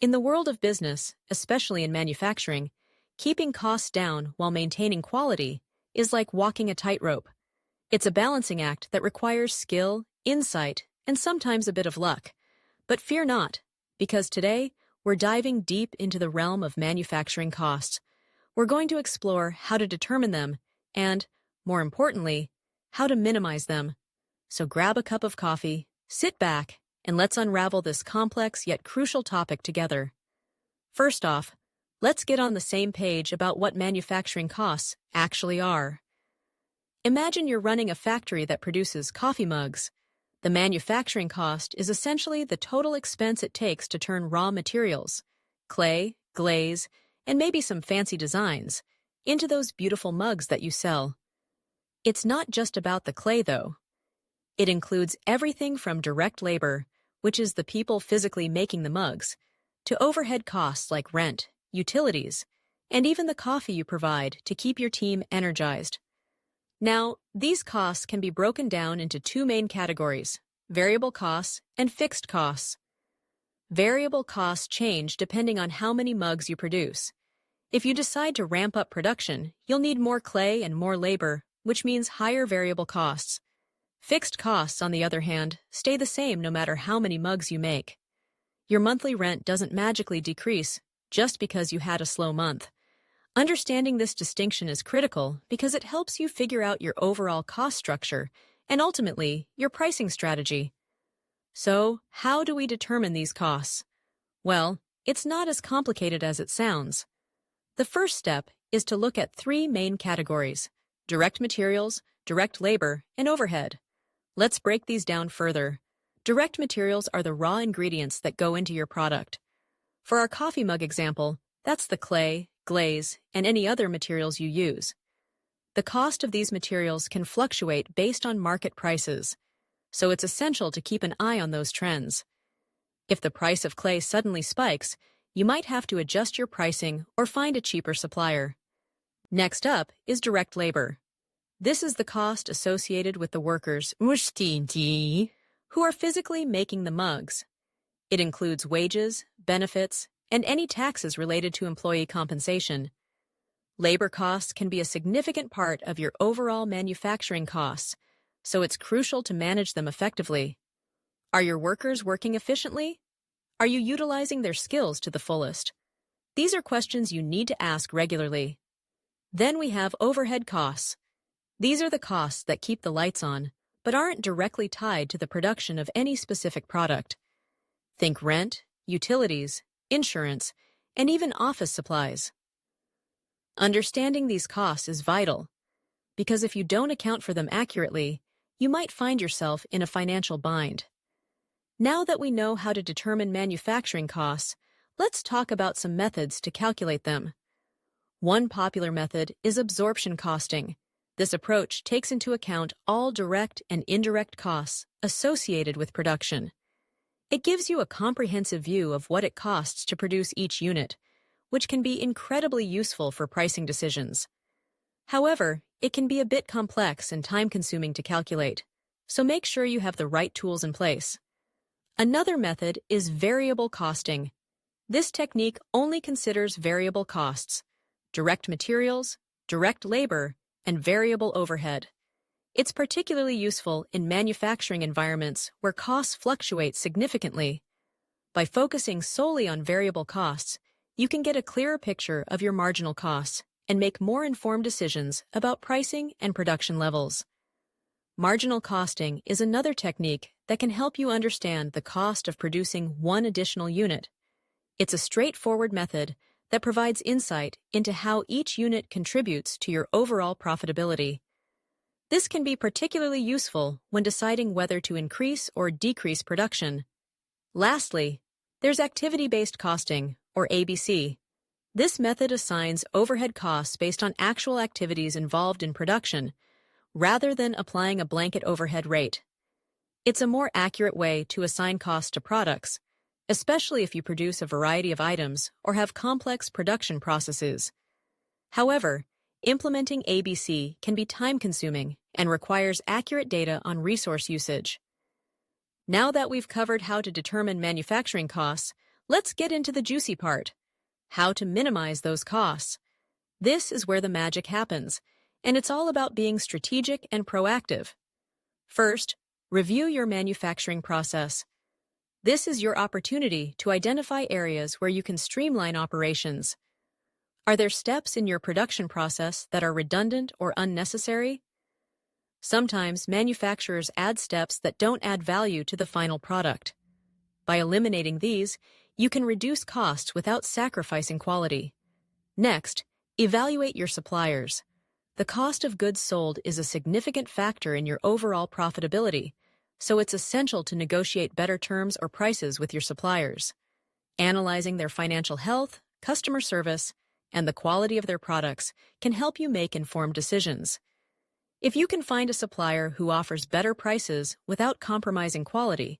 In the world of business, especially in manufacturing, keeping costs down while maintaining quality is like walking a tightrope. It's a balancing act that requires skill, insight, and sometimes a bit of luck. But fear not, because today we're diving deep into the realm of manufacturing costs. We're going to explore how to determine them and, more importantly, how to minimize them. So grab a cup of coffee, sit back, and let's unravel this complex yet crucial topic together. First off, let's get on the same page about what manufacturing costs actually are. Imagine you're running a factory that produces coffee mugs. The manufacturing cost is essentially the total expense it takes to turn raw materials, clay, glaze, and maybe some fancy designs, into those beautiful mugs that you sell. It's not just about the clay, though. It includes everything from direct labor, which is the people physically making the mugs, to overhead costs like rent, utilities, and even the coffee you provide to keep your team energized. Now, these costs can be broken down into two main categories: variable costs and fixed costs. Variable costs change depending on how many mugs you produce. If you decide to ramp up production, you'll need more clay and more labor, which means higher variable costs. Fixed costs, on the other hand, stay the same no matter how many mugs you make. Your monthly rent doesn't magically decrease just because you had a slow month. Understanding this distinction is critical because it helps you figure out your overall cost structure and ultimately your pricing strategy. So, how do we determine these costs? Well, it's not as complicated as it sounds. The first step is to look at three main categories: direct materials, direct labor, and overhead. Let's break these down further. Direct materials are the raw ingredients that go into your product. For our coffee mug example, that's the clay, glaze, and any other materials you use. The cost of these materials can fluctuate based on market prices, so it's essential to keep an eye on those trends. If the price of clay suddenly spikes, you might have to adjust your pricing or find a cheaper supplier. Next up is direct labor. This is the cost associated with the workers who are physically making the mugs. It includes wages, benefits, and any taxes related to employee compensation. Labor costs can be a significant part of your overall manufacturing costs, so it's crucial to manage them effectively. Are your workers working efficiently? Are you utilizing their skills to the fullest? These are questions you need to ask regularly. Then we have overhead costs. These are the costs that keep the lights on, but aren't directly tied to the production of any specific product. Think rent, utilities, insurance, and even office supplies. Understanding these costs is vital, because if you don't account for them accurately, you might find yourself in a financial bind. Now that we know how to determine manufacturing costs, let's talk about some methods to calculate them. One popular method is absorption costing. This approach takes into account all direct and indirect costs associated with production. It gives you a comprehensive view of what it costs to produce each unit, which can be incredibly useful for pricing decisions. However, it can be a bit complex and time-consuming to calculate, so make sure you have the right tools in place. Another method is variable costing. This technique only considers variable costs: direct materials, direct labor, and variable overhead. It's particularly useful in manufacturing environments where costs fluctuate significantly. By focusing solely on variable costs, you can get a clearer picture of your marginal costs and make more informed decisions about pricing and production levels. Marginal costing is another technique that can help you understand the cost of producing one additional unit. It's a straightforward method that provides insight into how each unit contributes to your overall profitability. This can be particularly useful when deciding whether to increase or decrease production. Lastly, there's activity-based costing, or ABC. This method assigns overhead costs based on actual activities involved in production, rather than applying a blanket overhead rate. It's a more accurate way to assign costs to products, especially if you produce a variety of items or have complex production processes. However, implementing ABC can be time-consuming and requires accurate data on resource usage. Now that we've covered how to determine manufacturing costs, Let's get into the juicy part: how to minimize those costs. This is where the magic happens, and it's all about being strategic and proactive. First, review your manufacturing process. This is your opportunity to identify areas where you can streamline operations. Are there steps in your production process that are redundant or unnecessary? Sometimes manufacturers add steps that don't add value to the final product. By eliminating these, you can reduce costs without sacrificing quality. Next, evaluate your suppliers. The cost of goods sold is a significant factor in your overall profitability, so it's essential to negotiate better terms or prices with your suppliers. Analyzing their financial health, customer service, and the quality of their products can help you make informed decisions. If you can find a supplier who offers better prices without compromising quality,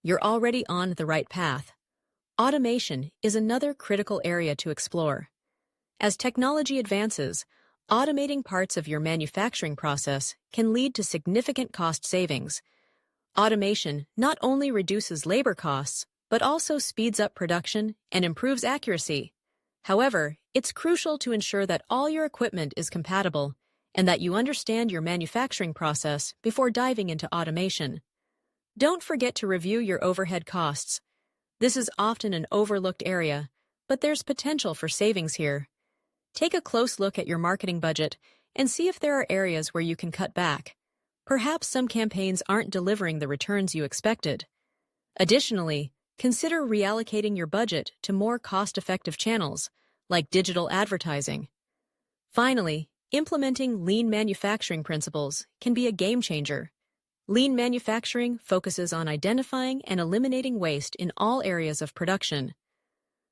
you're already on the right path. Automation is another critical area to explore. As technology advances, automating parts of your manufacturing process can lead to significant cost savings. Automation not only reduces labor costs, but also speeds up production and improves accuracy. However, it's crucial to ensure that all your equipment is compatible and that you understand your manufacturing process before diving into automation. Don't forget to review your overhead costs. This is often an overlooked area, but there's potential for savings here. Take a close look at your marketing budget and see if there are areas where you can cut back. Perhaps some campaigns aren't delivering the returns you expected. Additionally, consider reallocating your budget to more cost-effective channels, like digital advertising. Finally, implementing lean manufacturing principles can be a game changer. Lean manufacturing focuses on identifying and eliminating waste in all areas of production.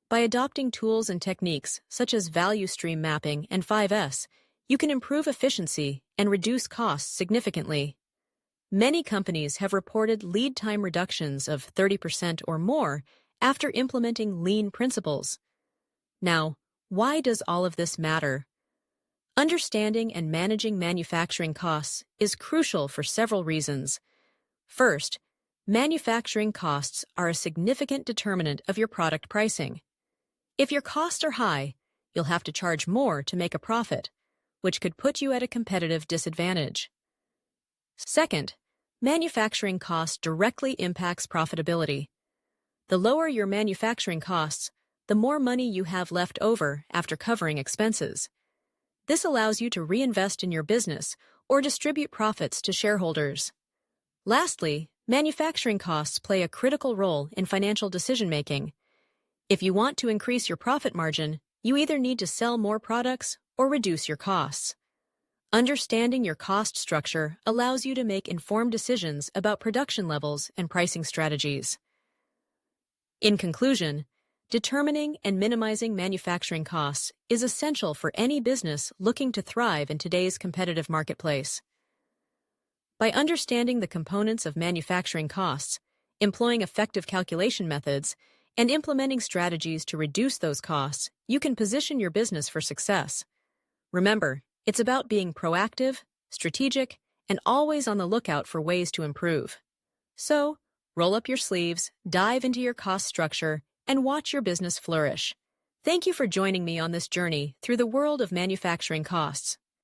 By adopting tools and techniques such as value stream mapping and 5S, you can improve efficiency and reduce costs significantly. Many companies have reported lead time reductions of 30% or more after implementing lean principles. Now, why does all of this matter? Understanding and managing manufacturing costs is crucial for several reasons. First, manufacturing costs are a significant determinant of your product pricing. If your costs are high, you'll have to charge more to make a profit, which could put you at a competitive disadvantage. Second, manufacturing cost directly impacts profitability. The lower your manufacturing costs, the more money you have left over after covering expenses. This allows you to reinvest in your business or distribute profits to shareholders. Lastly, manufacturing costs play a critical role in financial decision-making. If you want to increase your profit margin, you either need to sell more products or reduce your costs. Understanding your cost structure allows you to make informed decisions about production levels and pricing strategies. In conclusion, determining and minimizing manufacturing costs is essential for any business looking to thrive in today's competitive marketplace. By understanding the components of manufacturing costs, employing effective calculation methods, and implementing strategies to reduce those costs, you can position your business for success. Remember, it's about being proactive, strategic, and always on the lookout for ways to improve. So, roll up your sleeves, dive into your cost structure, and watch your business flourish. Thank you for joining me on this journey through the world of manufacturing costs.